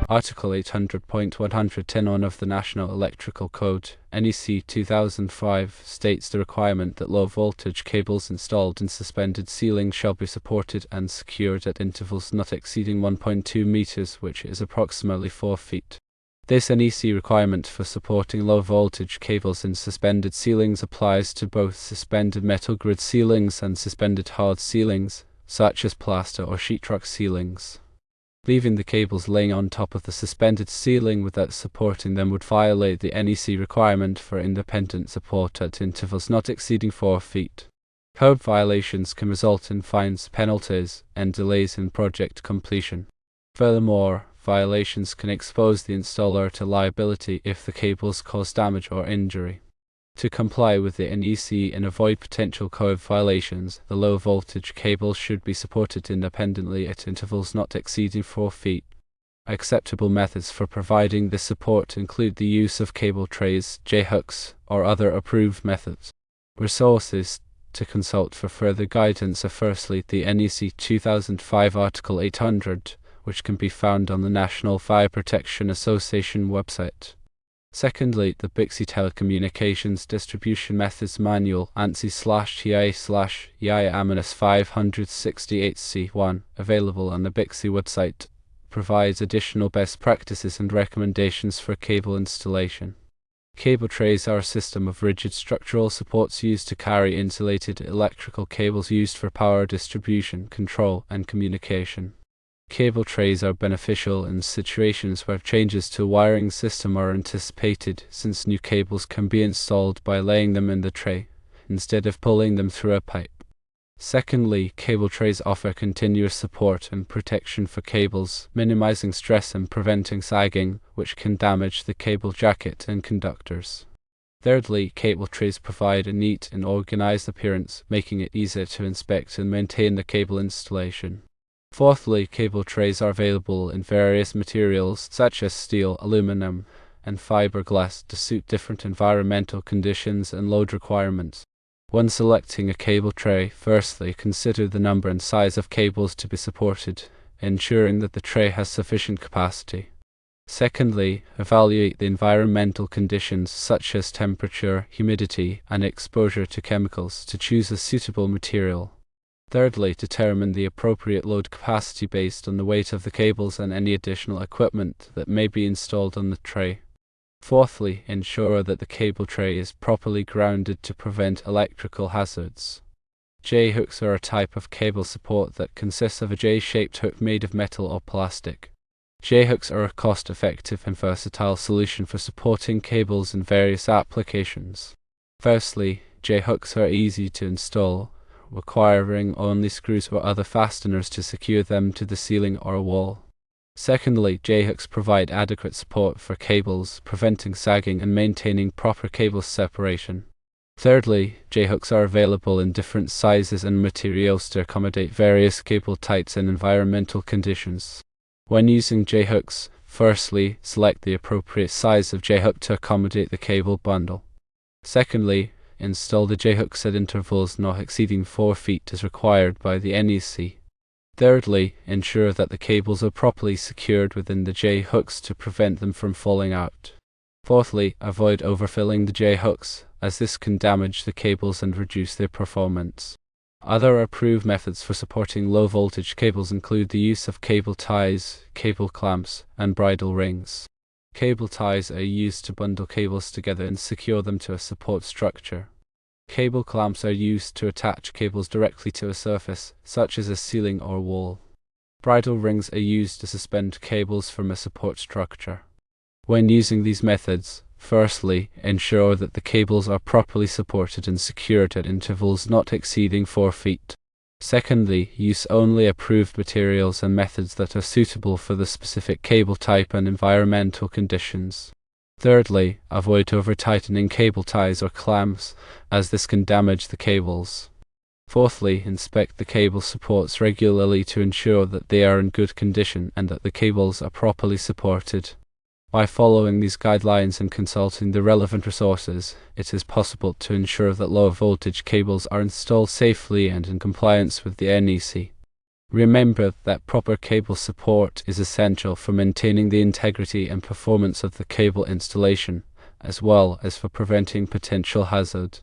Article 800.110 of the National Electrical Code, NEC 2005, states the requirement that low-voltage cables installed in suspended ceilings shall be supported and secured at intervals not exceeding 1.2 meters, which is approximately 4 feet. This NEC requirement for supporting low-voltage cables in suspended ceilings applies to both suspended metal grid ceilings and suspended hard ceilings, such as plaster or sheetrock ceilings. Leaving the cables laying on top of the suspended ceiling without supporting them would violate the NEC requirement for independent support at intervals not exceeding 4 feet. Code violations can result in fines, penalties, and delays in project completion. Furthermore, violations can expose the installer to liability if the cables cause damage or injury. To comply with the NEC and avoid potential code violations, the low-voltage cables should be supported independently at intervals not exceeding 4 feet. Acceptable methods for providing this support include the use of cable trays, J-hooks, or other approved methods. Resources to consult for further guidance are firstly the NEC 2005 Article 800, which can be found on the National Fire Protection Association website. Secondly, the Bixby Telecommunications Distribution Methods Manual, ANSI/TI/EIA-568C1, available on the Bixby website, provides additional best practices and recommendations for cable installation. Cable trays are a system of rigid structural supports used to carry insulated electrical cables used for power distribution, control, and communication. Cable trays are beneficial in situations where changes to a wiring system are anticipated, since new cables can be installed by laying them in the tray, instead of pulling them through a pipe. Secondly, cable trays offer continuous support and protection for cables, minimizing stress and preventing sagging, which can damage the cable jacket and conductors. Thirdly, cable trays provide a neat and organized appearance, making it easier to inspect and maintain the cable installation. Fourthly, cable trays are available in various materials such as steel, aluminum, and fiberglass to suit different environmental conditions and load requirements. When selecting a cable tray, firstly consider the number and size of cables to be supported, ensuring that the tray has sufficient capacity. Secondly, evaluate the environmental conditions such as temperature, humidity, and exposure to chemicals to choose a suitable material. Thirdly, determine the appropriate load capacity based on the weight of the cables and any additional equipment that may be installed on the tray. Fourthly, ensure that the cable tray is properly grounded to prevent electrical hazards. J-hooks are a type of cable support that consists of a J-shaped hook made of metal or plastic. J-hooks are a cost-effective and versatile solution for supporting cables in various applications. Firstly, J-hooks are easy to install, requiring only screws or other fasteners to secure them to the ceiling or wall. Secondly, J-hooks provide adequate support for cables, preventing sagging and maintaining proper cable separation. Thirdly, J-hooks are available in different sizes and materials to accommodate various cable types and environmental conditions. When using J-hooks, firstly, select the appropriate size of J-hook to accommodate the cable bundle. Secondly, install the J-hooks at intervals not exceeding 4 feet as required by the NEC. Thirdly, ensure that the cables are properly secured within the J-hooks to prevent them from falling out. Fourthly, avoid overfilling the J-hooks, as this can damage the cables and reduce their performance. Other approved methods for supporting low-voltage cables include the use of cable ties, cable clamps, and bridle rings. Cable ties are used to bundle cables together and secure them to a support structure. Cable clamps are used to attach cables directly to a surface, such as a ceiling or wall. Bridle rings are used to suspend cables from a support structure. When using these methods, firstly, ensure that the cables are properly supported and secured at intervals not exceeding 4 feet. Secondly, use only approved materials and methods that are suitable for the specific cable type and environmental conditions. Thirdly, avoid over-tightening cable ties or clamps, as this can damage the cables. Fourthly, inspect the cable supports regularly to ensure that they are in good condition and that the cables are properly supported. By following these guidelines and consulting the relevant resources, it is possible to ensure that low voltage cables are installed safely and in compliance with the NEC. Remember that proper cable support is essential for maintaining the integrity and performance of the cable installation, as well as for preventing potential hazard.